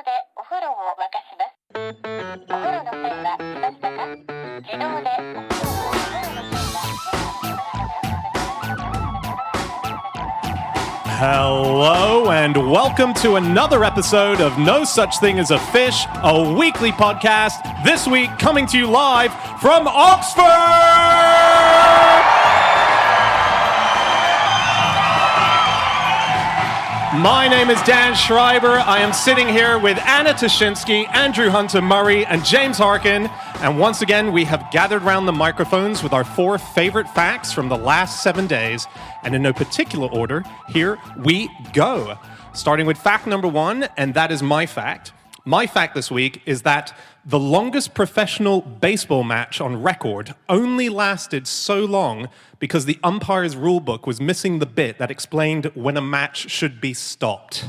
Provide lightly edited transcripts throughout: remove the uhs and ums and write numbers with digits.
でお風呂を沸かします。お風呂の線は来ましたか？自動でお風呂をお風呂の線は Hello and welcome to another episode of No Such Thing as a Fish, a weekly podcast. This week coming to you live from Oxford! My name is Dan Schreiber. I am sitting here with Anna Toshinsky, Andrew Hunter-Murray, and James Harkin. And once again, we have gathered round the microphones with our 4 favorite facts from the last 7 days. And in no particular order, here we go. Starting with fact number 1, and that is my fact. My fact this week is that the longest professional baseball match on record only lasted so long because the umpire's rulebook was missing the bit that explained when a match should be stopped.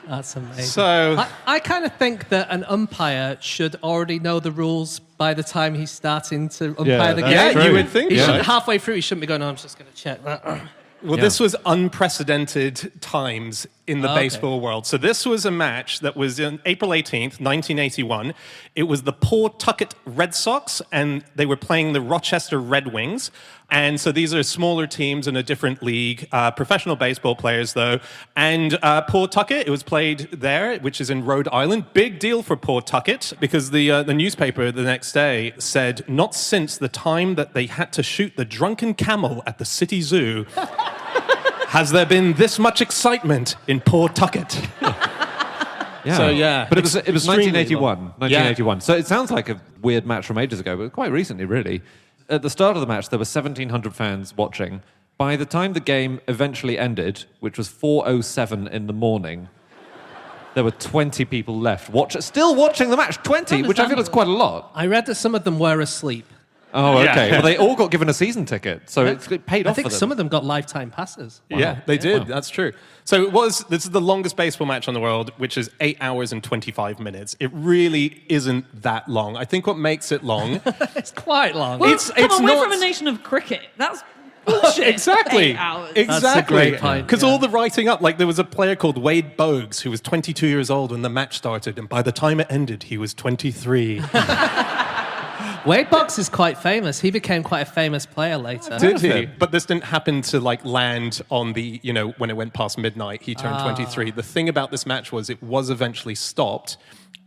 That's amazing. So I kind of think that an umpire should already know the rules by the time he's starting to umpire the game. Yeah, you would think. He So. shouldn't, halfway through, he shouldn't be going, I'm just going to check that. Well, this was unprecedented times in the baseball world. So this was a match that was on April 18th, 1981. It was the Pawtucket Red Sox, and they were playing the Rochester Red Wings. And so these are smaller teams in a different league, professional baseball players, though. And Pawtucket, it was played there, which is in Rhode Island. Big deal for Pawtucket, because the newspaper the next day said, not since the time that they had to shoot the drunken camel at the city zoo has there been this much excitement in Pawtucket. Yeah. So, yeah. But it was extremely 1981. long. 1981. So it sounds like a weird match from ages ago, but quite recently, really. At the start of the match, there were 1,700 fans watching. By the time the game eventually ended, which was 4:07 in the morning, there were 20 people left still watching the match. 20, which I feel is quite a lot. I read that some of them were asleep. Oh, okay. Yeah. Well, they all got given a season ticket, so it paid I off for think them. some of them got lifetime passes. Yeah, they did. That's true. So this is the longest baseball match in the world, which is 8 hours and 25 minutes. It really isn't that long. I think what makes it long... It's quite long. Well, It's come on, not- we're from a nation of cricket. That's bullshit. Exactly. 8 hours. Exactly. That's a great point, Because yeah. all the writing up, like there was a player called Wade Boggs who was 22 years old when the match started, and by the time it ended, he was 23. Wade Boggs is quite famous. He became quite a famous player later. Did he? But this didn't happen to land on the, when it went past midnight, he turned 23. The thing about this match was it was eventually stopped,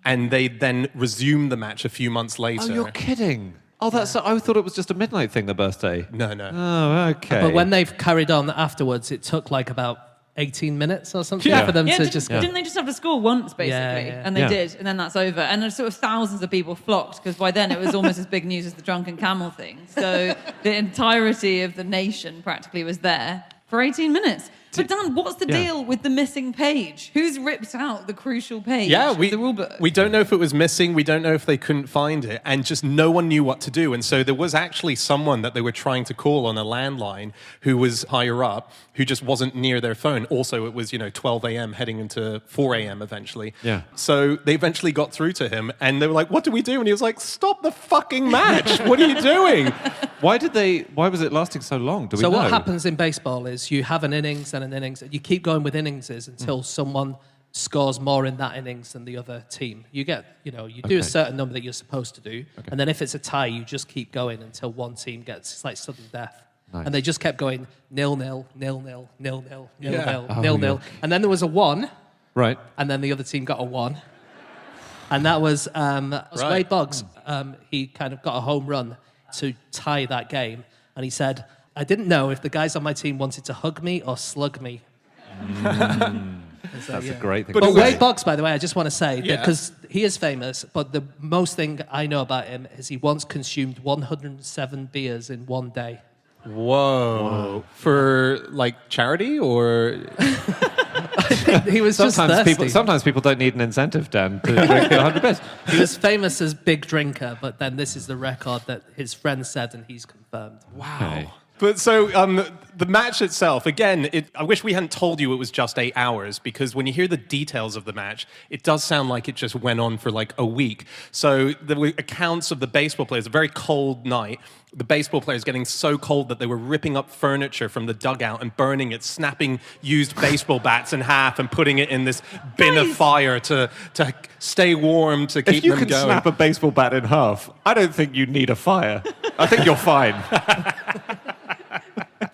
and they then resumed the match a few months later. Oh, you're kidding. Oh, I thought it was just a midnight thing, the birthday. No. Oh, okay. But when they've carried on afterwards, it took like about 18 minutes or something for them to just... Didn't they just have to score once, basically? Yeah. And they did, and then that's over. And sort of thousands of people flocked, because by then it was almost as big news as the drunken camel thing. So the entirety of the nation practically was there for 18 minutes. But Dan, what's the deal with the missing page? Who's ripped out the crucial page? Yeah, of the rulebook? we don't know if it was missing. We don't know if they couldn't find it. And just no one knew what to do. And so there was actually someone that they were trying to call on a landline who was higher up, who just wasn't near their phone. Also, it was, 12 a.m. heading into 4 a.m. eventually. Yeah. So they eventually got through to him. And they were like, what do we do? And he was like, stop the fucking match. What are you doing? Why was it lasting so long? Do we So know? what happens in baseball is you have an innings and an innings, and you keep going with inningses until someone scores more in that innings than the other team. You get, you do a certain number that you're supposed to do, and then if it's a tie, you just keep going until one team gets, it's like sudden death. Nice. And they just kept going 0-0, 0-0, 0-0, 0-0, Yeah. 0-0. And then there was a 1, Right. and then the other team got a 1. And that was Wade Boggs. He kind of got a home run to tie that game. And he said, I didn't know if the guys on my team wanted to hug me or slug me. That's a great thing. But Wade Boggs, by the way, I just want to say, Yeah. because he is famous, but the most thing I know about him is he once consumed 107 beers in one day. Whoa. For, charity or... He was just thirsty. Sometimes people don't need an incentive, Dan, to drink 100 beers. He was famous as big drinker, but then this is the record that his friend said, and he's confirmed. Wow. But so the match itself, again, I wish we hadn't told you it was just 8 hours, because when you hear the details of the match, it does sound like it just went on for like a week. So there were accounts of the baseball players, a very cold night, the baseball players getting so cold that they were ripping up furniture from the dugout and burning it, snapping used baseball bats in half and putting it in this bin of fire to stay warm, to keep them going. If you can snap a baseball bat in half, I don't think you need a fire. I think you're fine.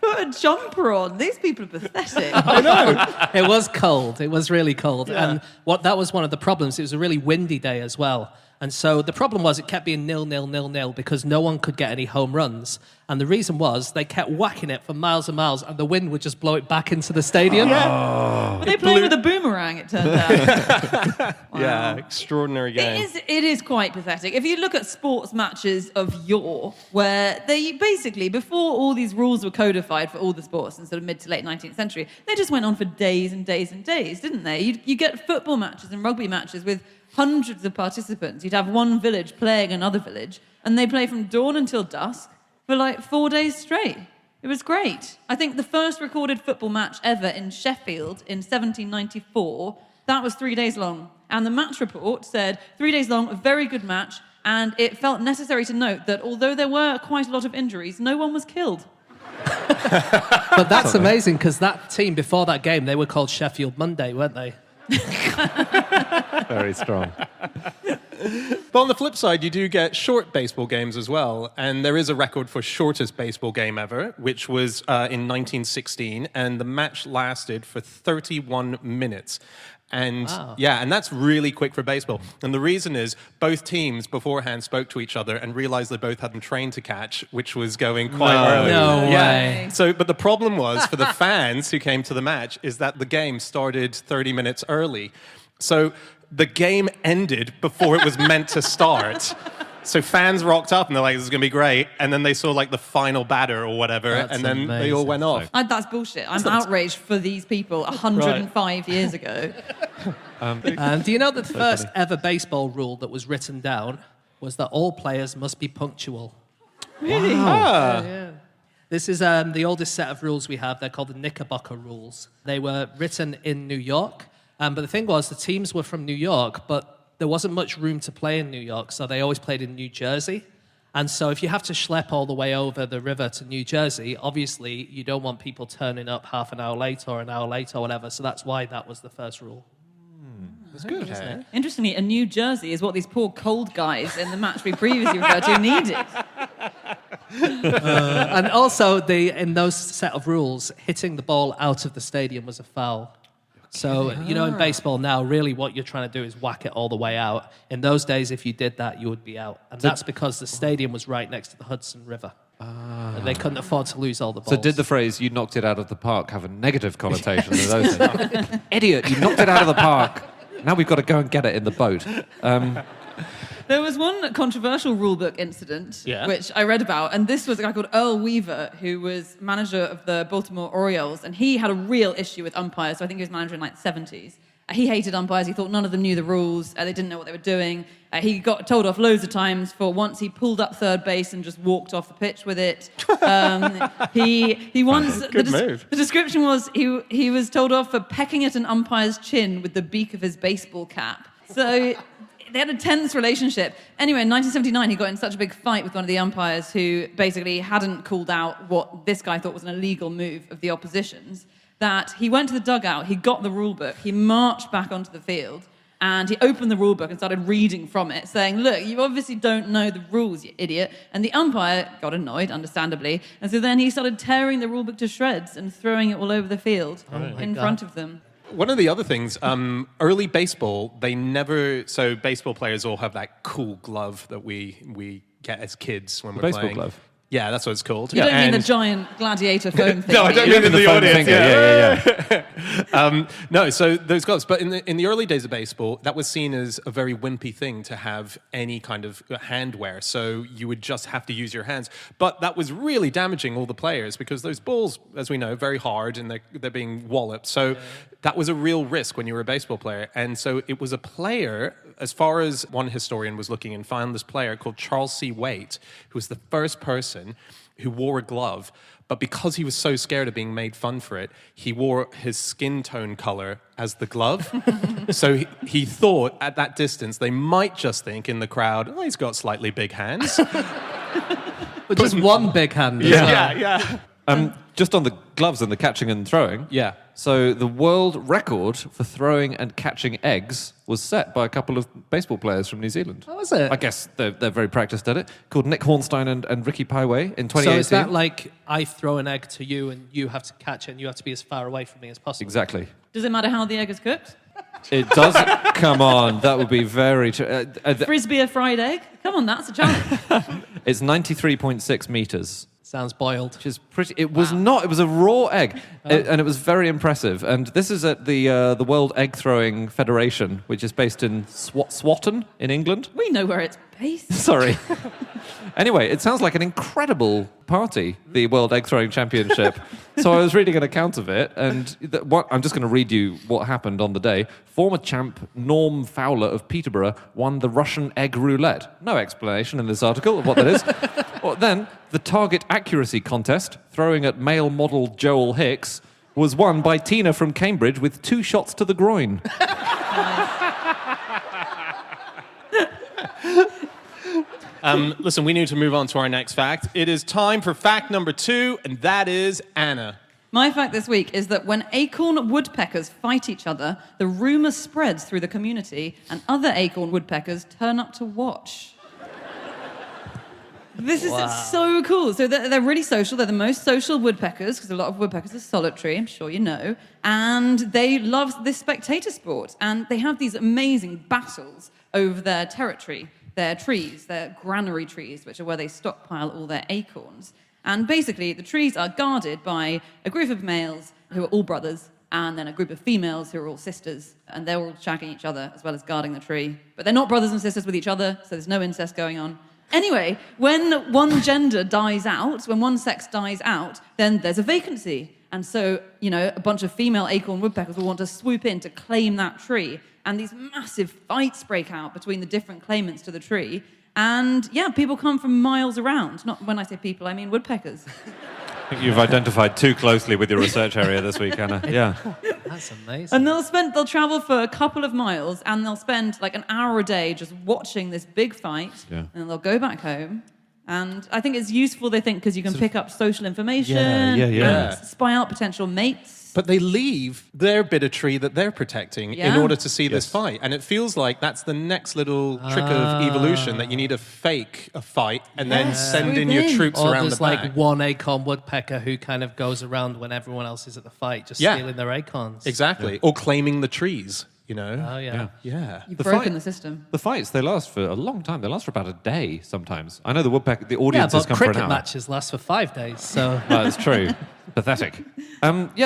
Put a jumper on. These people are pathetic. I know. It was cold. It was really cold. Yeah. And that was one of the problems. It was a really windy day as well. And so the problem was it kept being 0-0 because no one could get any home runs. And the reason was they kept whacking it for miles and miles, and the wind would just blow it back into the stadium. Were they playing with a boomerang, it turned out? Wow. Yeah, extraordinary game. It is quite pathetic. If you look at sports matches of yore, where they basically, before all these rules were codified for all the sports in sort of mid to late 19th century, they just went on for days and days and days, didn't they? You get football matches and rugby matches with hundreds of participants. You'd have one village playing another village, and they play from dawn until dusk for like 4 days straight. It was great. I think the first recorded football match ever in Sheffield in 1794, that was 3 days long. And the match report said 3 days long, a very good match, and it felt necessary to note that although there were quite a lot of injuries, no one was killed. But that's amazing, because that team before that game, they were called Sheffield Monday, weren't they? Very strong. But on the flip side, you do get short baseball games as well. And there is a record for shortest baseball game ever, which was in 1916. And the match lasted for 31 minutes. And wow. Yeah, and that's really quick for baseball. And the reason is both teams beforehand spoke to each other and realized they both hadn't trained to catch, which was going quite early. No way. So, but the problem was for the fans who came to the match is that the game started 30 minutes early. So the game ended before it was meant to start. So fans rocked up and they're like, this is going to be great. And then they saw like the final batter or whatever. That's and then amazing. they all went off. That's bullshit. I'm outraged for these people 105 years ago. And do you know that the first ever baseball rule that was written down was that all players must be punctual? Really? Ah. Yeah. This is the oldest set of rules we have. They're called the Knickerbocker Rules. They were written in New York. But the thing was, the teams were from New York, but there wasn't much room to play in New York, so they always played in New Jersey. And so if you have to schlep all the way over the river to New Jersey, obviously you don't want people turning up half an hour late or an hour late or whatever, so that's why that was the first rule. That's good, isn't it? Interestingly, a New Jersey is what these poor cold guys in the match we previously referred to needed. And also, in those set of rules, hitting the ball out of the stadium was a foul. So, in baseball now, really what you're trying to do is whack it all the way out. In those days, if you did that, you would be out. And that's because the stadium was right next to the Hudson River. And they couldn't afford to lose all the balls. So did the phrase, you knocked it out of the park, have a negative connotation to those things? Idiot, you knocked it out of the park. Now we've got to go and get it in the boat. There was one controversial rulebook incident, which I read about, and this was a guy called Earl Weaver, who was manager of the Baltimore Orioles, and he had a real issue with umpires, so I think he was manager in like the 70s. He hated umpires. He thought none of them knew the rules. They didn't know what they were doing. He got told off loads of times for once he pulled up third base and just walked off the pitch with it. He once move. The description was he was told off for pecking at an umpire's chin with the beak of his baseball cap. So they had a tense relationship. Anyway, in 1979, he got in such a big fight with one of the umpires who basically hadn't called out what this guy thought was an illegal move of the opposition's, that he went to the dugout, he got the rule book, he marched back onto the field, and he opened the rule book and started reading from it, saying, look, you obviously don't know the rules, you idiot. And the umpire got annoyed, understandably, and so then he started tearing the rule book to shreds and throwing it all over the field in front of them. One of the other things, early baseball, so baseball players all have that cool glove that we get as kids when we're baseball playing. glove. Yeah, that's what it's called. You don't mean the giant gladiator foam thing? No, I don't mean in the foam audience. finger. Yeah. No, so those gloves. But in the early days of baseball, that was seen as a very wimpy thing to have any kind of handwear. So you would just have to use your hands. But that was really damaging all the players because those balls, as we know, very hard and they're being walloped. So that was a real risk when you were a baseball player. And so it was a player, as far as one historian was looking and found this player called Charles C. Waite, who was the first person who wore a glove, but because he was so scared of being made fun for it, he wore his skin tone color as the glove. So he thought at that distance they might just think in the crowd, oh, he's got slightly big hands. But just one big hand. Yeah. Just on the gloves and the catching and throwing. Yeah. So the world record for throwing and catching eggs was set by a couple of baseball players from New Zealand. Oh, is it? I guess they're very practiced at it. Called Nick Hornstein and Ricky Paiway in 2018. So is that like I throw an egg to you and you have to catch it and you have to be as far away from me as possible? Exactly. Does it matter how the egg is cooked? It does. Come on, that would be very... Frisbee a fried egg? Come on, that's a challenge. It's 93.6 meters. Sounds boiled. Which is pretty... It was not... It was a raw egg. And it was very impressive. And this is at the World Egg Throwing Federation, which is based in Swatton in England. We know where it's based. Sorry. Anyway, it sounds like an incredible party, the World Egg Throwing Championship. So I was reading an account of it, and I'm just going to read you what happened on the day. Former champ Norm Fowler of Peterborough won the Russian egg roulette. No explanation in this article of what that is. Well, then, the target accuracy contest, throwing at male model Joel Hicks, was won by Tina from Cambridge with 2 shots to the groin. Listen, we need to move on to our next fact. It is time for fact number 2, and that is Anna. My fact this week is that when acorn woodpeckers fight each other, the rumour spreads through the community and other acorn woodpeckers turn up to watch. This is so cool. So they're really social. They're the most social woodpeckers because a lot of woodpeckers are solitary, I'm sure you know. And they love this spectator sport. And they have these amazing battles over their territory, their trees, their granary trees, which are where they stockpile all their acorns. And basically, the trees are guarded by a group of males who are all brothers, and then a group of females who are all sisters, and they're all shagging each other as well as guarding the tree. But they're not brothers and sisters with each other, so there's no incest going on. Anyway, when one gender dies out, when one sex dies out, then there's a vacancy. And so, you know, a bunch of female acorn woodpeckers will want to swoop in to claim that tree. And these massive fights break out between the different claimants to the tree. And, yeah, people come from miles around. Not when I say people, I mean woodpeckers. I think you've identified too closely with your research area this week, Anna. Yeah. That's amazing. And they'll travel for a couple of miles and they'll spend like an hour a day just watching this big fight. Yeah. And they'll go back home. And I think it's useful, they think, because you can pick up social information. Yeah. And spy out potential mates. But they leave their bit of tree that they're protecting in order to see this fight. And it feels like that's the next little trick of evolution, that you need to fake a fight and then send in your troops Or around there's the back. like one acorn woodpecker who kind of goes around when everyone else is at the fight, just stealing their acorns. Exactly. Or claiming the trees, you know? Oh, yeah. Yeah. You've The broken fight- the system. The fights, they last for a long time. They last for about a day sometimes. I know the Yeah, audiences but come for an cricket hour. matches last for 5 days, so... No, it's true. Pathetic.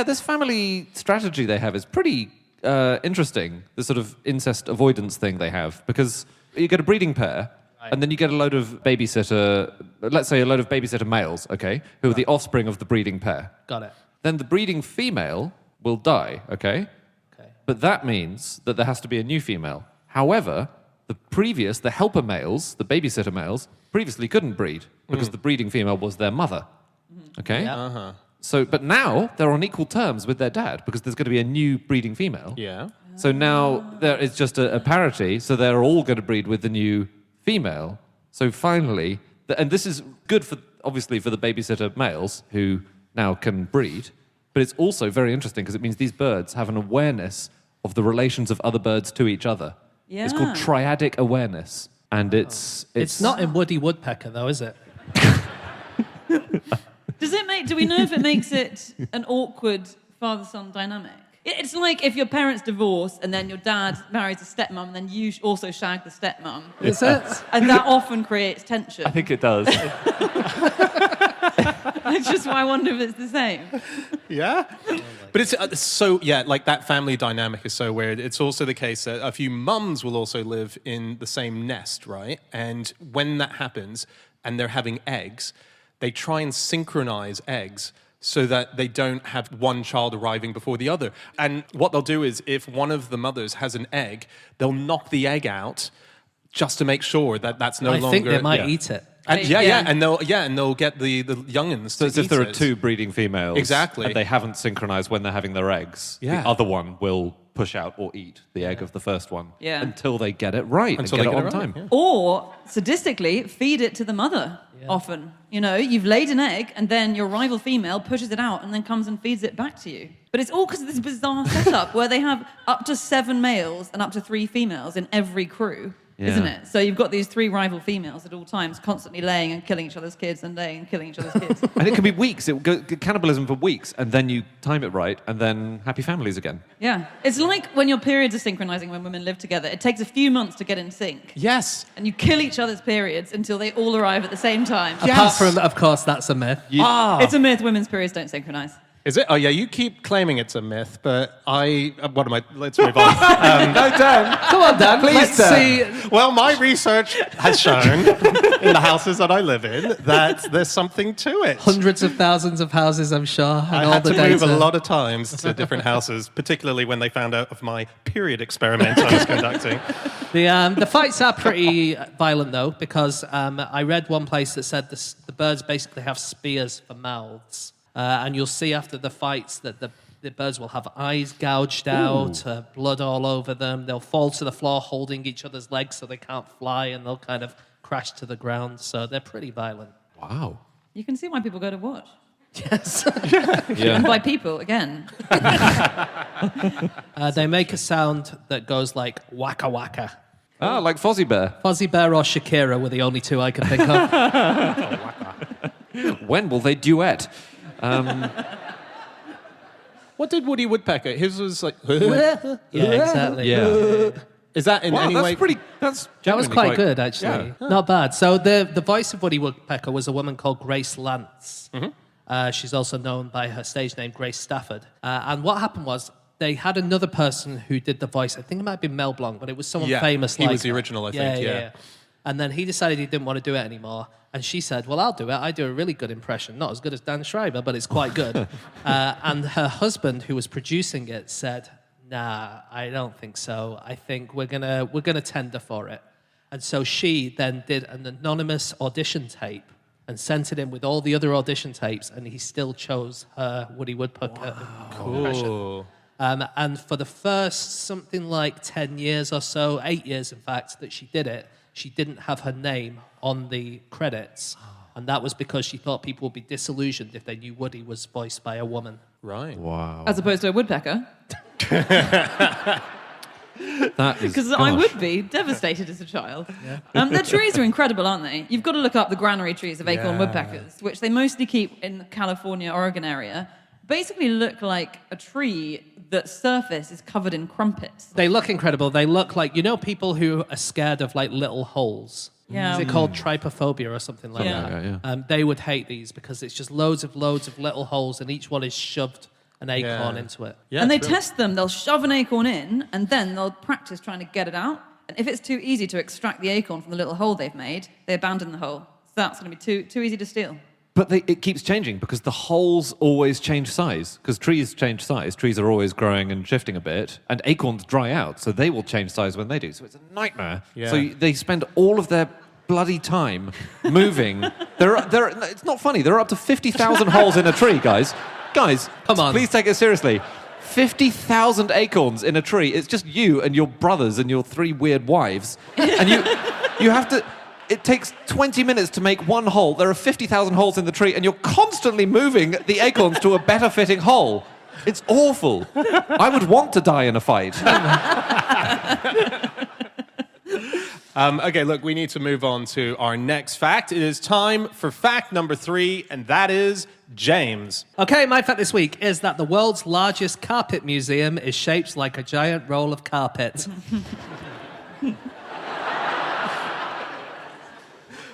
This family strategy they have is pretty interesting, the sort of incest avoidance thing they have, because you get a breeding pair, and then you get a load of babysitter, let's say a load of babysitter males, okay, who are the offspring of the breeding pair. Got it. Then the breeding female will die, okay? Okay. But that means that there has to be a new female. However, the helper males, the babysitter males, previously couldn't breed because the breeding female was their mother. Okay? Yeah. So, but now they're on equal terms with their dad because there's going to be a new breeding female. Yeah. So now there is just a parity, so they're all going to breed with the new female. So finally, and this is good for, obviously, for the babysitter males who now can breed, but it's also very interesting because it means these birds have an awareness of the relations of other birds to each other. It's called triadic awareness, and It's not in Woody Woodpecker, though, is it? Do we know if it makes it an awkward father-son dynamic? It's like if your parents divorce and then your dad marries a stepmom and then you also shag the stepmom. Is it? And that often creates tension. I think it does. It's just why I wonder if it's the same. Yeah? But it's so, like that family dynamic is so weird. It's also the case that a few mums will also live in the same nest, right? And when that happens and they're having eggs, they try and synchronize eggs so that they don't have one child arriving before the other. And what they'll do is if one of the mothers has an egg, they'll knock the egg out just to make sure that that's no longer... I think they might eat it. And and they'll get the youngins. So it's if there are two breeding females, exactly, and they haven't synchronized when they're having their eggs, the other one will push out or eat the egg of the first one until they get it right, until and get it on time. Yeah. Or, sadistically, feed it to the mother, often. You know, you've laid an egg, and then your rival female pushes it out and then comes and feeds it back to you. But it's all because of this bizarre setup where they have up to 7 males and up to 3 females in every crew. Isn't it? So you've got these 3 rival females at all times, constantly laying and killing each other's kids and laying and killing each other's kids. And it can be weeks. It will go cannibalism for weeks, and then you time it right, and then happy families again. Yeah. It's like when your periods are synchronizing when women live together. It takes a few months to get in sync. Yes. And you kill each other's periods until they all arrive at the same time. Apart from, of course, that's a myth. It's a myth. Women's periods don't synchronize. Is it? Oh, yeah, you keep claiming it's a myth, but let's move on. No, Dan. Come on, Dan. Please, Let's Dan. see. Well, my research has shown in the houses that I live in that there's something to it. Hundreds of thousands of houses, I'm sure. And I all had the to data. move a lot of times to different houses, particularly when they found out of my period experiment I was conducting. The fights are pretty violent, though, because I read one place that said the birds basically have spears for mouths. And you'll see after the fights that the birds will have eyes gouged out, blood all over them. They'll fall to the floor holding each other's legs so they can't fly, and they'll kind of crash to the ground. So they're pretty violent. Wow. You can see why people go to watch. Yes. And by people, again. They make a sound that goes like waka waka. Ah, like Fozzie Bear. Fozzie Bear or Shakira were the only 2 I can think of. When will they duet? What did Woody Woodpecker? His was like... Yeah, exactly. Yeah. Is that in any way... That's That was genuinely quite good, actually. Yeah. Not bad. So the voice of Woody Woodpecker was a woman called Grace Lance. She's also known by her stage name, Grace Stafford. And what happened was they had another person who did the voice. I think it might be Mel Blanc, but it was someone famous. He was the original, I think, yeah. And then he decided he didn't want to do it anymore. And she said, well, I'll do it. I do a really good impression. Not as good as Dan Schreiber, but it's quite good. And her husband, who was producing it, said, nah, I don't think so. I think we're gonna tender for it. And so she then did an anonymous audition tape and sent it in with all the other audition tapes, and he still chose her Woody Woodpecker impression. Cool. And for the first something like 10 years or so, 8 years in fact, that she did it, she didn't have her name on the credits. And that was because she thought people would be disillusioned if they knew Woody was voiced by a woman. Right. Wow. As opposed to a woodpecker. That is... Because I would be devastated as a child. The trees are incredible, aren't they? You've got to look up the granary trees of acorn woodpeckers, which they mostly keep in the California, Oregon area. Basically look like a tree that's surface is covered in crumpets. They look incredible. They look like, people who are scared of like little holes. Yeah. Is it called trypophobia or something like that? They would hate these because it's just loads of little holes, and each one is shoved an acorn into it. Yeah, And they test them. They'll shove an acorn in, and then they'll practice trying to get it out. And if it's too easy to extract the acorn from the little hole they've made, they abandon the hole. So that's going to be too easy to steal. But it keeps changing because the holes always change size. Because trees change size. Trees are always growing and shifting a bit. And acorns dry out, so they will change size when they do. So it's a nightmare. Yeah. So they spend all of their bloody time moving. It's not funny. There are up to 50,000 holes in a tree, guys. Guys, come on. Please take it seriously. 50,000 acorns in a tree. It's just you and your brothers and your 3 weird wives. And you have to... It takes 20 minutes to make one hole. There are 50,000 holes in the tree, and you're constantly moving the acorns to a better-fitting hole. It's awful. I would want to die in a fight. Okay, look, we need to move on to our next fact. It is time for fact number 3, and that is James. Okay, my fact this week is that the world's largest carpet museum is shaped like a giant roll of carpet.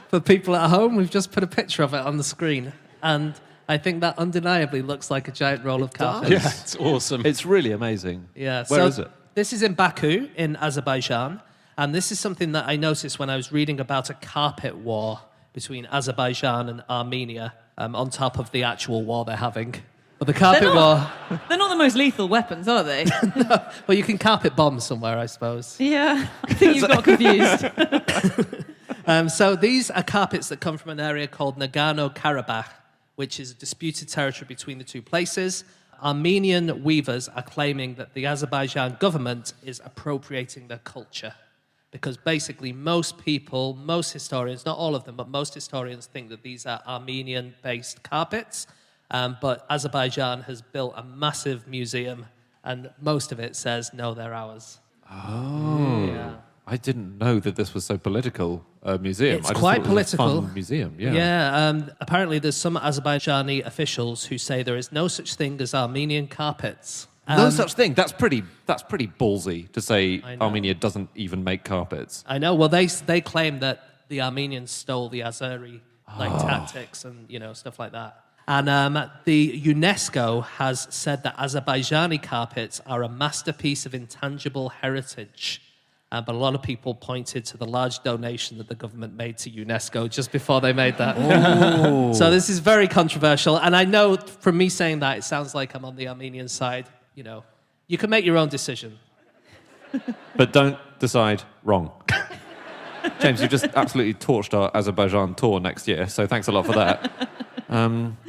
For people at home, we've just put a picture of it on the screen, and I think that undeniably looks like a giant roll of carpet. Yeah, it's awesome. It's really amazing. Yeah. Where is it? This is in Baku, in Azerbaijan, and this is something that I noticed when I was reading about a carpet war between Azerbaijan and Armenia, on top of the actual war they're having. But the carpet war... They're not the most lethal weapons, are they? No, well, you can carpet bomb somewhere, I suppose. Yeah, I think you've got confused. So these are carpets that come from an area called Nagorno-Karabakh, which is a disputed territory between the two places. Armenian weavers are claiming that the Azerbaijan government is appropriating their culture. Because basically most people, most historians, not all of them, but most historians think that these are Armenian-based carpets. But Azerbaijan has built a massive museum, and most of it says, no, they're ours. Oh. Yeah. I didn't know that this was so political a museum. It's I just quite thought it was a political. fun museum, yeah. Yeah, apparently there's some Azerbaijani officials who say there is no such thing as Armenian carpets. No such thing. That's pretty ballsy to say I know. Armenia doesn't even make carpets. I know. Well, they claim that the Armenians stole the Azeri tactics and stuff like that. And the UNESCO has said that Azerbaijani carpets are a masterpiece of intangible heritage. But a lot of people pointed to the large donation that the government made to UNESCO just before they made that. So this is very controversial. And I know from me saying that, it sounds like I'm on the Armenian side. You can make your own decision. But don't decide wrong. James, you've just absolutely torched our Azerbaijan tour next year, so thanks a lot for that.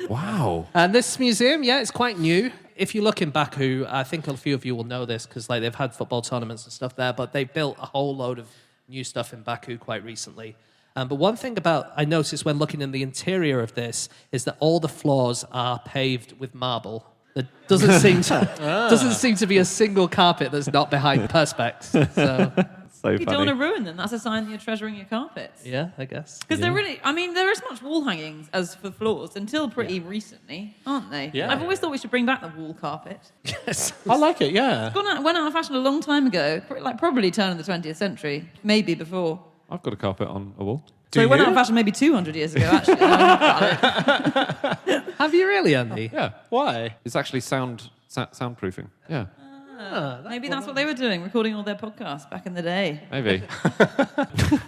Wow. And this museum, it's quite new. If you look in Baku, I think a few of you will know this because they've had football tournaments and stuff there, but they built a whole load of new stuff in Baku quite recently. But one thing I noticed when looking in the interior of this is that all the floors are paved with marble. There doesn't seem to be a single carpet that's not behind perspex. So So You don't funny. want to ruin them. That's a sign that you're treasuring your carpets. yeah, I guess. Because they're really, there are as much wall hangings as for floors until pretty recently, aren't they? Yeah. I've always thought we should bring back the wall carpet. Yes. I like it, yeah. Went out of fashion a long time ago, probably turn of the 20th century, maybe before. I've got a carpet on a wall. So it went you? out of fashion maybe 200 years ago, actually. Have you really, Andy? Yeah. Why? It's actually soundproofing. Yeah. Maybe that's what they were doing, recording all their podcasts back in the day. Maybe.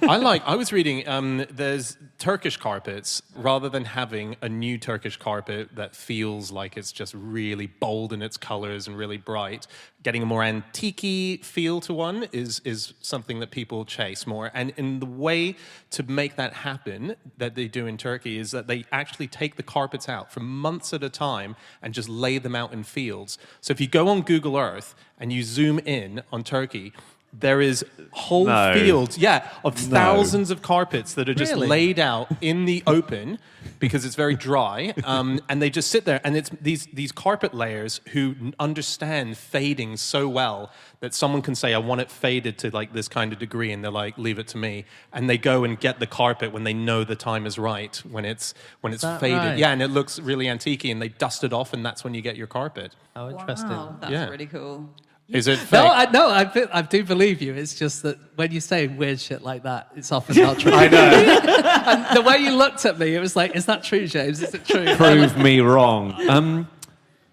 I was reading, there's Turkish carpets, rather than having a new Turkish carpet that feels like it's just really bold in its colors and really bright, getting a more antique-y feel to one is something that people chase more. And in the way to make that happen that they do in Turkey is that they actually take the carpets out for months at a time and just lay them out in fields. So if you go on Google Earth and you zoom in on Turkey, there is whole fields, of thousands of carpets that are just Really? laid out in the open because it's very dry, and they just sit there. And it's these carpet layers who understand fading so well that someone can say, I want it faded to like this kind of degree, and they're like, leave it to me. And they go and get the carpet when they know the time is right, when it's that faded. right? Yeah, and it looks really antique, and they dust it off, and that's when you get your carpet. Oh, interesting. Wow, that's Yeah. really cool. Is it fake? I do believe you. It's just that when you say weird shit like that, it's often not true. I know. And the way you looked at me, it was like, is that true, James? Is it true? Prove me wrong.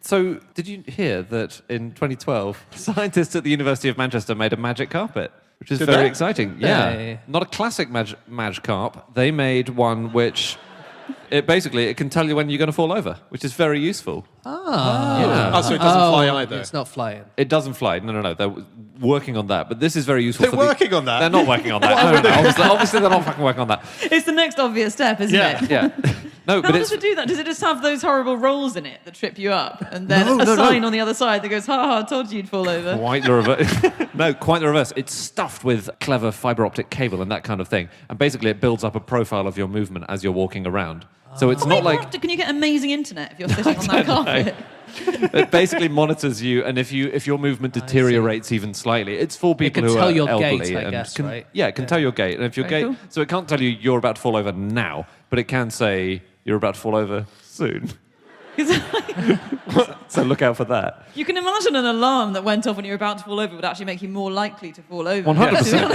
So, did you hear that in 2012, scientists at the University of Manchester made a magic carpet, which is Did very they? exciting. Hey. Not a classic mag carp. They made one which it can tell you when you're going to fall over, which is very useful. Oh, so it doesn't fly either. It's not flying. It doesn't fly. No. They're working on that, but this is very useful. They're working on that? They're not working on that. No. Obviously, they're not fucking working on that. It's the next obvious step, isn't Yeah. it? Yeah. No, How but does it's it do that? Does it just have those horrible rolls in it that trip you up? And then No, a no. sign on the other side that goes, I told you you'd fall over. quite the reverse. No, quite the reverse. It's stuffed with clever fiber optic cable and that kind of thing. And basically, it builds up a profile of your movement as you're walking around. So it's not like Can you get amazing internet if you're sitting on that carpet? it basically monitors you, and if your movement deteriorates even slightly, it's for people can who tell are your elderly gait, I and guess, can, right? Yeah, it can tell your gait, and if your Very gait, cool. so it can't tell you you're about to fall over now, but it can say you're about to fall over soon. 'Cause So look out for that. you can imagine an alarm that went off when you were about to fall over would actually make you more likely to fall over. 100%.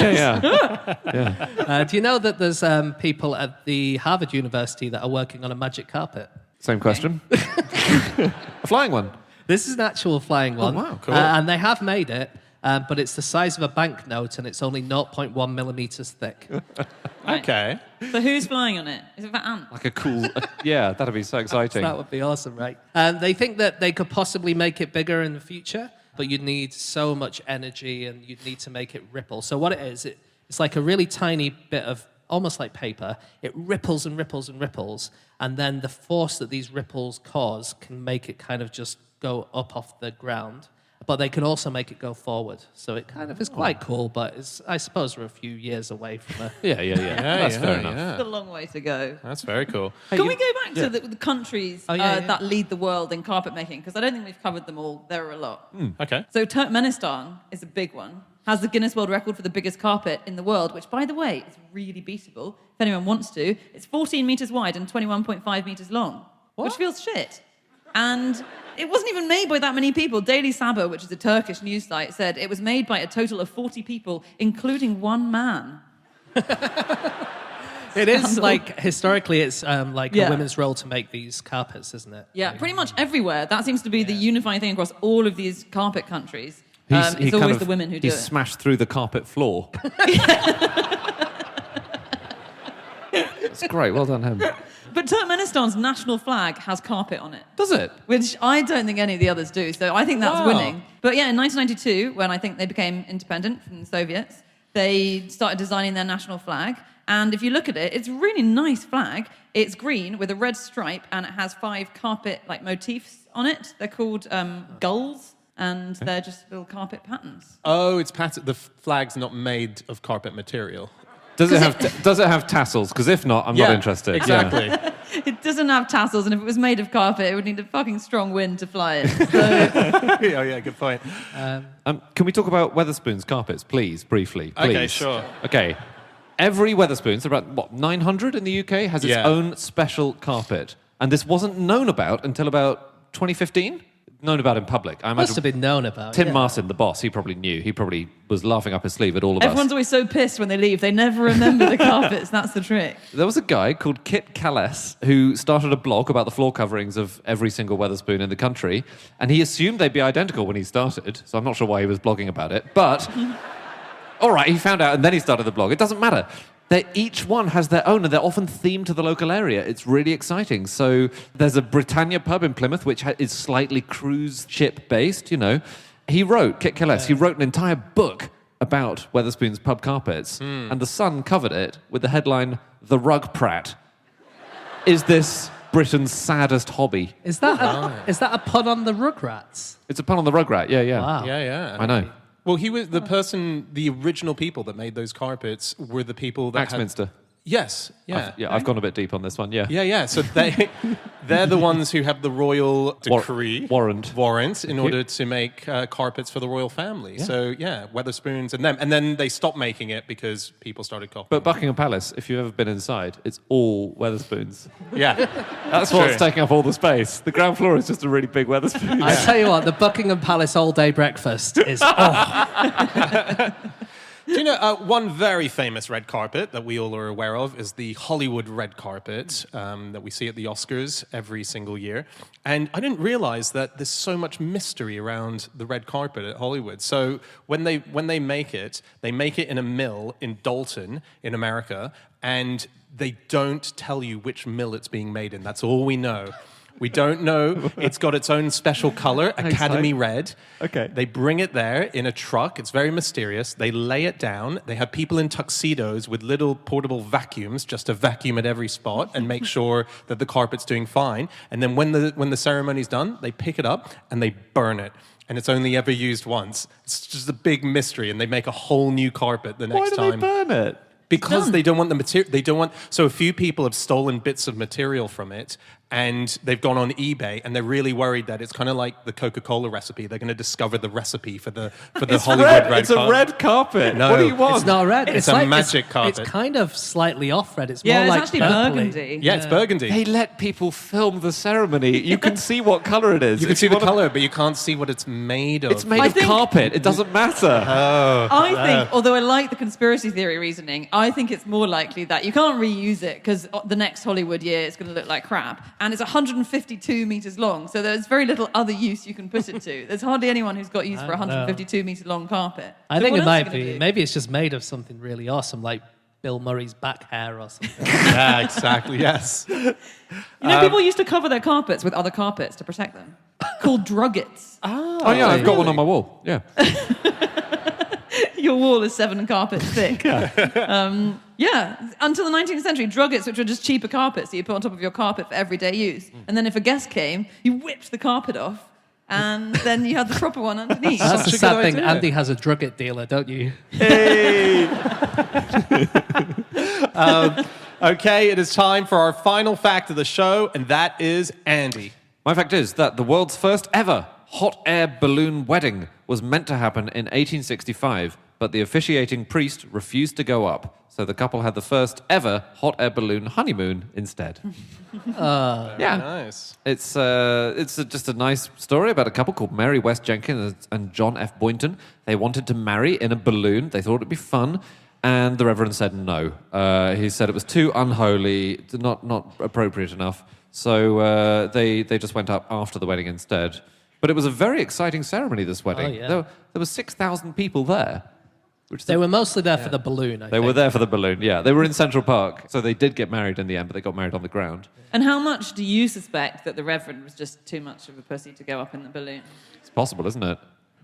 Yeah. Do you know that there's people at the Harvard University that are working on a magic carpet? Same question. A flying one. This is an actual flying one. wow, cool. And they have made it, but it's the size of a banknote and it's only 0.1 millimeters thick. Right. Okay. So who's flying on it? Is it for Ant? Like a cool. Yeah, that'd be so exciting. That would be awesome, right? They think that they could possibly make it bigger in the future, but you'd need so much energy and you'd need to make it ripple. So what it is, it's like a really tiny bit of almost like paper. It ripples and ripples and ripples, and then the force that these ripples cause can make it kind of just go up off the ground. But they can also make it go forward. So it kind of is quite cool, but I suppose we're a few years away from a... Yeah. That's fair enough. It's a long way to go. That's very cool. Can we go back to the countries yeah. that lead the world in carpet making? Because I don't think we've covered them all. There are a lot. Okay. So Turkmenistan is a big one. Has the Guinness World Record for the biggest carpet in the world, which, by the way, is really beatable if anyone wants to. It's 14 meters wide and 21.5 meters long, which feels shit. And it wasn't even made by that many people. Daily Sabah, which is a Turkish news site, said it was made by a total of 40 people, including one man. It is like, historically, it's like Yeah. a women's role to make these carpets, isn't it? Yeah, pretty much everywhere. That seems to be the unifying thing across all of these carpet countries. He It's kind always of- the women who do He it. smashed through the carpet floor. That's great. Well done, him. But Turkmenistan's national flag has carpet on it. Does it? Which I don't think any of the others do, so I think that's Wow. winning. But yeah, in 1992, when I think they became independent from the Soviets, they started designing their national flag. And if you look at it, it's a really nice flag. It's green with a red stripe, and it has 5 carpet-like motifs on it. They're called gulls, and they're just little carpet patterns. Oh, it's the flag's not made of carpet material. Does it have tassels? Because if not, I'm not interested. Exactly. Yeah. It doesn't have tassels, and if it was made of carpet, it would need a fucking strong wind to fly it. So, Yeah, good point. Can we talk about Weatherspoons carpets, please, briefly? Please. Okay, sure. Okay. Every Weatherspoons, about 900 in the UK, has its own special carpet. And this wasn't known about until about 2015. Known about in public. I Must imagine have been known about. Tim yeah. Martin, the boss, he probably knew. He probably was laughing up his sleeve at all of everyone's us. always so pissed when they leave. They never remember the carpets. That's the trick. There was a guy called Kit Calles who started a blog about the floor coverings of every single Weatherspoon in the country, and he assumed they'd be identical when he started, so I'm not sure why he was blogging about it, but all right, he found out, and then he started the blog. It doesn't matter. Each one has their own, and they're often themed to the local area. It's really exciting. So there's a Britannia pub in Plymouth, which is slightly cruise ship based, you know. Kit Calles, he wrote an entire book about Weatherspoon's pub carpets, and The Sun covered it with the headline, "The Rug Prat. Is this Britain's saddest hobby?" Is that a pun on the Rugrats? It's a pun on the Rugrat, yeah. Wow. Yeah. I know. Well, he was the original people that made those carpets were the people that Axminster. Yes, yeah. I've gone a bit deep on this one, yeah. Yeah. So they're the ones who have the royal decree warrant in order to make carpets for the royal family. Yeah. So Weatherspoons and then they stopped making it because people started copying. But Buckingham Palace, if you've ever been inside, it's all Weatherspoons. Yeah, That's what's taking up all the space. The ground floor is just a really big Weatherspoon. I tell you what, the Buckingham Palace all-day breakfast is... Do you know one very famous red carpet that we all are aware of is the Hollywood red carpet that we see at the Oscars every single year. And I didn't realize that there's so much mystery around the red carpet at Hollywood. So when they make it in a mill in Dalton in America, and they don't tell you which mill it's being made in. That's all we know. We don't know. It's got its own special color, Academy Red. Okay. They bring it there in a truck. It's very mysterious. They lay it down. They have people in tuxedos with little portable vacuums just to vacuum at every spot and make sure that the carpet's doing fine. And then when the ceremony's done, they pick it up and they burn it. And it's only ever used once. It's just a big mystery. And they make a whole new carpet the next time. Why do they burn it? Because they don't want the material. So a few people have stolen bits of material from it, and they've gone on eBay, and they're really worried that it's kind of like the Coca-Cola recipe. They're going to discover the recipe for the Hollywood red It's a red carpet. No, What do you want? It's not red. It's a like, magic carpet. It's kind of slightly off red. It's Yeah, more it's like actually purpley. burgundy. Yeah, it's burgundy. They let people film the ceremony. You can see what color it is. You can If see the wanna- color, but you can't see what it's made of. It's made I of think- carpet. It doesn't matter. I think, although I like the conspiracy theory reasoning, I think it's more likely that you can't reuse it because the next Hollywood year it's going to look like crap. And it's 152 meters long, so there's very little other use you can put it to. There's hardly anyone who's got use for a 152 meter long carpet. I So think what it else are you might gonna be. do? Maybe it's just made of something really awesome, like Bill Murray's back hair or something. Yeah, exactly. Yes. You know, people used to cover their carpets with other carpets to protect them, called druggets. Oh, yeah, I've got one on my wall. Yeah. Your wall is 7 carpets thick. Yeah, until the 19th century, druggets, which were just cheaper carpets that you put on top of your carpet for everyday use. And then if a guest came, you whipped the carpet off, and then you had the proper one underneath. That's Such the a sad good thing. idea. Andy has a drugget dealer, don't you? Hey! Okay, it is time for our final fact of the show, and that is Andy. My fact is that the world's first ever hot air balloon wedding was meant to happen in 1865, but the officiating priest refused to go up. So the couple had the first ever hot air balloon honeymoon instead. Yeah. Nice. It's just a nice story about a couple called Mary West Jenkins and John F. Boynton. They wanted to marry in a balloon. They thought it'd be fun. And the Reverend said no. He said it was too unholy, not appropriate enough. So they just went up after the wedding instead. But it was a very exciting ceremony, this wedding. Oh, yeah. There were 6,000 people there. They were mostly there for the balloon, I They think. were there for the balloon, yeah. They were in Central Park. So they did get married in the end, but they got married on the ground. And how much do you suspect that the Reverend was just too much of a pussy to go up in the balloon? It's possible, isn't it?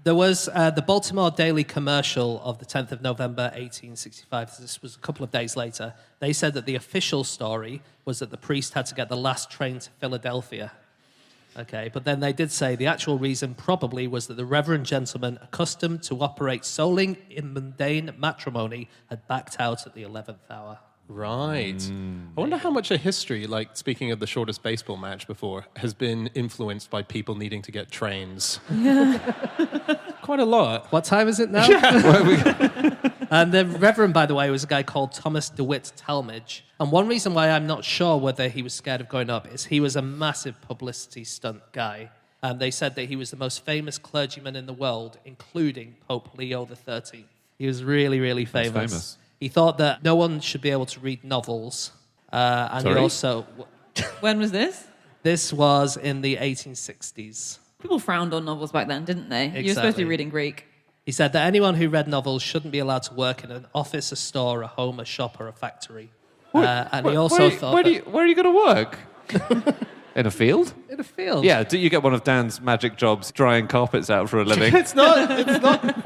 There was the Baltimore Daily commercial of the 10th of November, 1865. This was a couple of days later. They said that the official story was that the priest had to get the last train to Philadelphia. Okay, but then they did say the actual reason probably was that the reverend gentleman accustomed to operate solely in mundane matrimony had backed out at the 11th hour. Right. I wonder how much a history, like speaking of the shortest baseball match before, has been influenced by people needing to get trains. Quite a lot. What time is it now? And the reverend, by the way, was a guy called Thomas DeWitt Talmage. And one reason why I'm not sure whether he was scared of going up is he was a massive publicity stunt guy. They said that he was the most famous clergyman in the world, including Pope Leo XIII. He was really, really famous. famous. He thought that no one should be able to read novels. And Sorry? he also... When was this? This was in the 1860s. People frowned on novels back then, didn't they? You were supposed to Exactly. be reading Greek. He said that anyone who read novels shouldn't be allowed to work in an office, a store, a home, a shop, or a factory. And he also thought where are you going to work? In a field? in a field. Yeah, do you get one of Dan's magic jobs, drying carpets out for a living? It's not.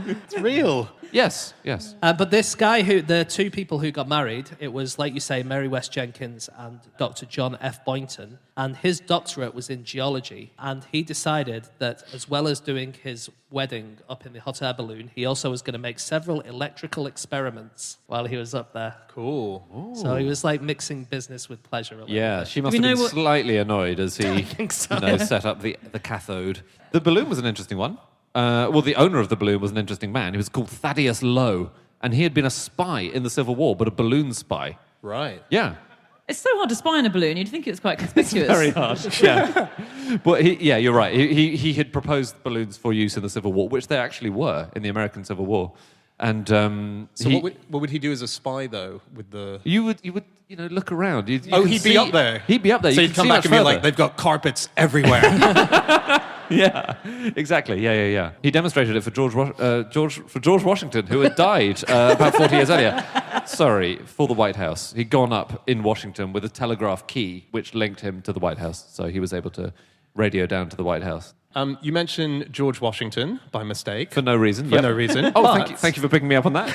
It's real. Yes. But this guy, the two people who got married, it was, like you say, Mary West Jenkins and Dr. John F. Boynton. And his doctorate was in geology. And he decided that as well as doing his wedding up in the hot air balloon, he also was going to make several electrical experiments while he was up there. Cool. So he was like mixing business with pleasure a little Yeah, bit. she must You have know been what- slightly annoyed as he set up the cathode. The balloon was an interesting one. The owner of the balloon was an interesting man. He was called Thaddeus Lowe, and he had been a spy in the Civil War, but a balloon spy. Right. Yeah. It's so hard to spy in a balloon. You'd think it was quite conspicuous. Very hard. Yeah. But you're right. He had proposed balloons for use in the Civil War, which they actually were in the American Civil War. And So what would he do as a spy though? With the you would look around. You he'd can be see- up there. He'd be up there. So You he'd can come see back much and be further. like, they've got carpets everywhere. Yeah, exactly. Yeah. He demonstrated it for George Washington, who had died about 40 years earlier. Sorry, for the White House. He'd gone up in Washington with a telegraph key, which linked him to the White House. So he was able to radio down to the White House You mentioned George Washington by mistake. for no reason. For no reason. Oh, But thank you for picking me up on that.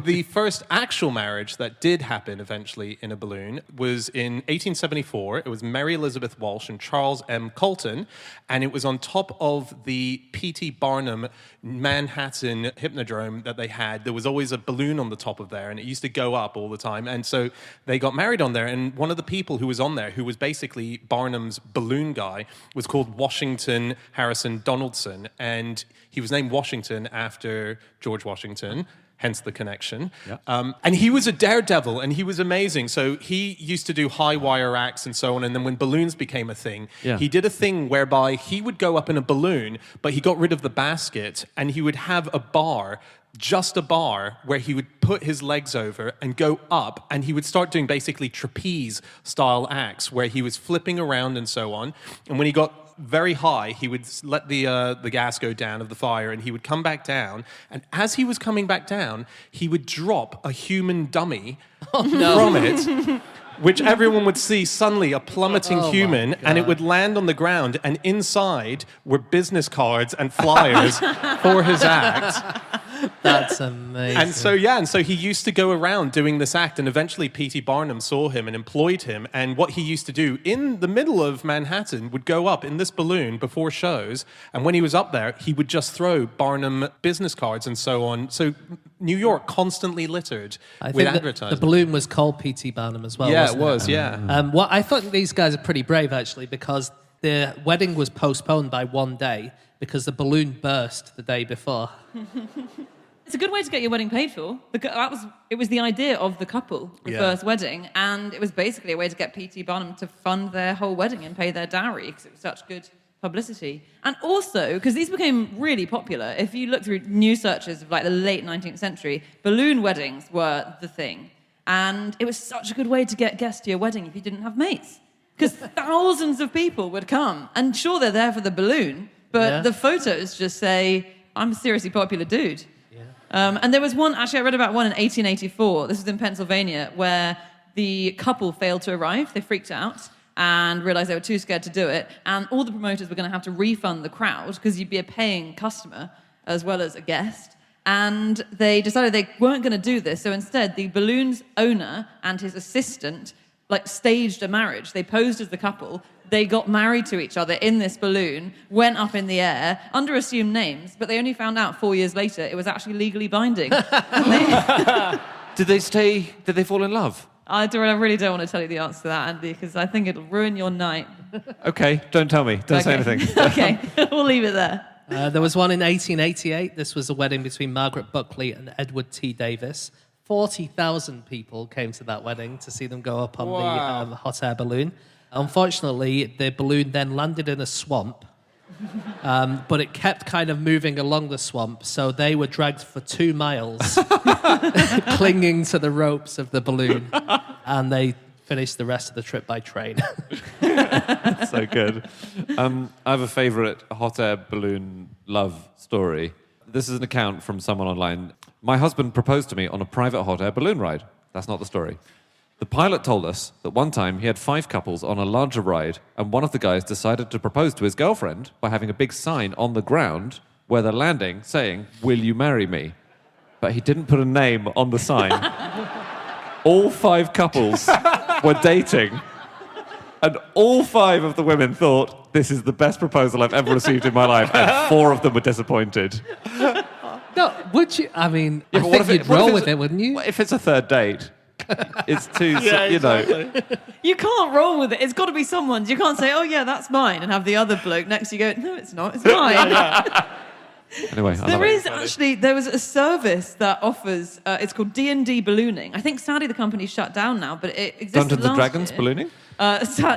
The first actual marriage that did happen eventually in a balloon was in 1874. It was Mary Elizabeth Walsh and Charles M. Colton, and it was on top of the P.T. Barnum Manhattan Hypnodrome that they had. There was always a balloon on the top of there, and it used to go up all the time. And so they got married on there, and one of the people who was on there, who was basically Barnum's balloon guy, was called Washington Harrison Donaldson, and he was named Washington after George Washington, hence the connection. Yeah. And he was a daredevil, and he was amazing. So he used to do high wire acts and so on, and then when balloons became a thing, Yeah. he did a thing whereby he would go up in a balloon, but he got rid of the basket, and he would have a bar, just a bar, where he would put his legs over and go up, and he would start doing basically trapeze-style acts, where he was flipping around and so on. And when he got very high, he would let the gas go down of the fire, and he would come back down. And as he was coming back down, he would drop a human dummy from it, which everyone would see suddenly a plummeting Oh, my human, and it God. would land on the ground, and inside were business cards and flyers for his act. That's amazing. And so he used to go around doing this act, and eventually P.T. Barnum saw him and employed him. And what he used to do in the middle of Manhattan would go up in this balloon before shows, and when he was up there, he would just throw Barnum business cards and so on. So New York constantly littered I with think advertising. the balloon was called P.T. Barnum as well. Yeah, wasn't it was. Yeah. What I thought these guys are pretty brave actually, because the wedding was postponed by one day because the balloon burst the day before. It's a good way to get your wedding paid for. It was the idea of the couple, the first wedding, and it was basically a way to get P.T. Barnum to fund their whole wedding and pay their dowry because it was such good publicity. And also, because these became really popular, if you look through news searches of like the late 19th century, balloon weddings were the thing. And it was such a good way to get guests to your wedding if you didn't have mates. Because thousands of people would come, and sure, they're there for the balloon, but the photos just say, I'm a seriously popular dude. And there was one, actually I read about one in 1884, this was in Pennsylvania, where the couple failed to arrive, they freaked out and realized they were too scared to do it, and all the promoters were going to have to refund the crowd because you'd be a paying customer as well as a guest, and they decided they weren't going to do this, so instead the balloon's owner and his assistant staged a marriage. They posed as the couple. They got married to each other in this balloon, went up in the air under assumed names, but they only found out 4 years later it was actually legally binding. Did they fall in love? I really don't want to tell you the answer to that, Andy, because I think it'll ruin your night. Okay, don't tell me. Don't say anything. Okay, we'll leave it there. There was one in 1888. This was a wedding between Margaret Buckley and Edward T. Davis. 40,000 people came to that wedding to see them go up on the hot air balloon. Unfortunately, the balloon then landed in a swamp, but it kept kind of moving along the swamp, so they were dragged for 2 miles, clinging to the ropes of the balloon, and they finished the rest of the trip by train. So good. I have a favourite hot air balloon love story. This is an account from someone online. My husband proposed to me on a private hot air balloon ride. That's not the story. The pilot told us that one time he had 5 couples on a larger ride, and one of the guys decided to propose to his girlfriend by having a big sign on the ground where they're landing saying, "Will you marry me?" But he didn't put a name on the sign. All 5 couples were dating, and all 5 of the women thought, this is the best proposal I've ever received in my life, and 4 of them were disappointed. No, would you? I mean, Yeah, I but think you'd roll with it, wouldn't you? If it's a third date, it's too, You can't roll with it. It's got to be someone's. You can't say, oh, yeah, that's mine, and have the other bloke next to you go, no, it's not, it's mine. Anyway, There was a service that offers, it's called D&D ballooning. I think sadly the company's shut down now, but it existed Dungeons and last Dragons year. ballooning?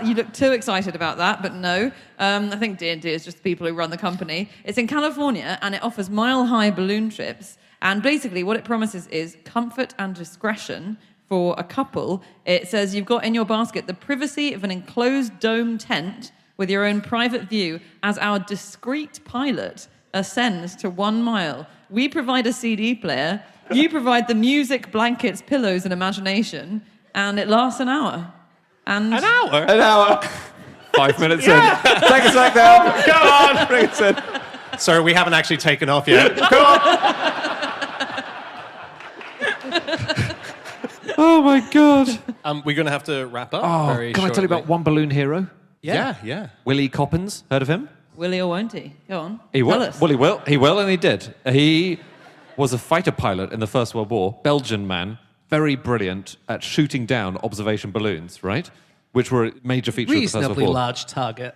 You look too excited about that, but no. I think D&D is just the people who run the company. It's in California, and it offers mile-high balloon trips. And basically what it promises is comfort and discretion for a couple. It says you've got in your basket the privacy of an enclosed dome tent with your own private view as our discreet pilot ascends to 1 mile. We provide a CD player, you provide the music, blankets, pillows, and imagination, and it lasts an hour. And An hour? An hour. 5 minutes in. Take us back down. Come on! Bring us in. Sorry, we haven't actually taken off yet. Come on! Oh my God. We're going to have to wrap up very Can I tell you about shortly. one balloon hero? Yeah. Willie Coppens. Heard of him? will he or won't he? Go on. He will. Tell us. Well, he will. He will, and he did. He was a fighter pilot in the First World War, Belgian man, very brilliant at shooting down observation balloons, right? Which were a major feature of the First Reasonably World War. large target.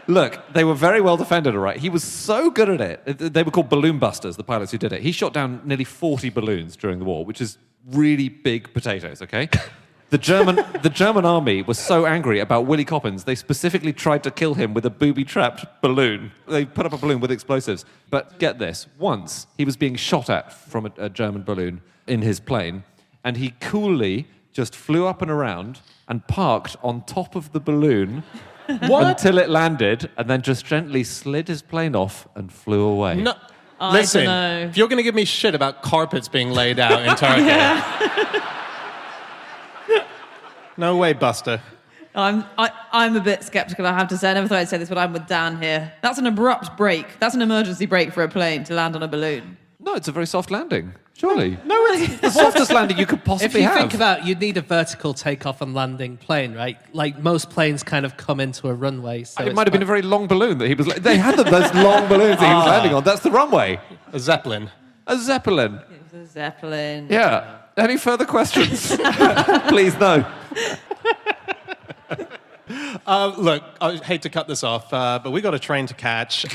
Look, they were very well defended, all right? He was so good at it. They were called balloon busters, the pilots who did it. He shot down nearly 40 balloons during the war, which is really big potatoes, okay? The German army was so angry about Willie Coppens, they specifically tried to kill him with a booby-trapped balloon. They put up a balloon with explosives. But get this, once he was being shot at from a German balloon in his plane, and he coolly just flew up and around and parked on top of the balloon until it landed, and then just gently slid his plane off and flew away. No, I listen, dunno. if you're going to give me shit about carpets being laid out in Turkey, no way, Buster. I'm a bit sceptical, I have to say. I never thought I'd say this, but I'm with Dan here. That's an abrupt break. That's an emergency brake for a plane to land on a balloon. No, it's a very soft landing. Surely. No, it's The softest landing you could If possibly you have. think about, you'd need a vertical takeoff and landing plane, right? Like most planes kind of come into a runway. So it might have been a very long balloon that he was. They had those long balloons that he was landing on. That's the runway. a Zeppelin. A Zeppelin. It was a Zeppelin. Yeah. Any further questions? Please no. Look, I hate to cut this off, but we got a train to catch.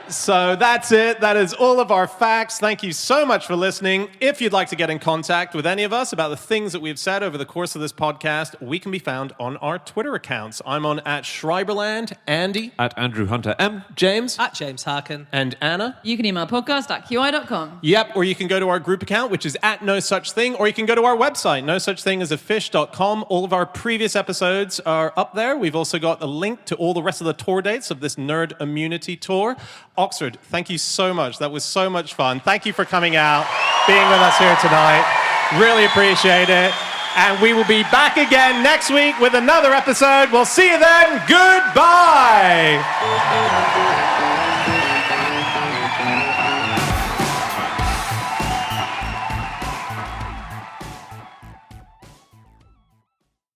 So that's it. That is all of our facts. Thank you so much for listening. If you'd like to get in contact with any of us about the things that we've said over the course of this podcast, we can be found on our Twitter accounts. I'm on @Schreiberland, Andy, At Andrew Hunter M. James, At James Harkin. and Anna. You can email podcast@qi.com. Yep, or you can go to our group account, which is @NoSuchThing, or you can go to our website, nosuchthingAsAfish.com. All of our previous episodes are up there. We've also got a link to all the rest of the tour dates of this Nerd Immunity Tour. Oxford, thank you so much. That was so much fun. Thank you for coming out, being with us here tonight. Really appreciate it. And we will be back again next week with another episode. We'll see you then. Goodbye.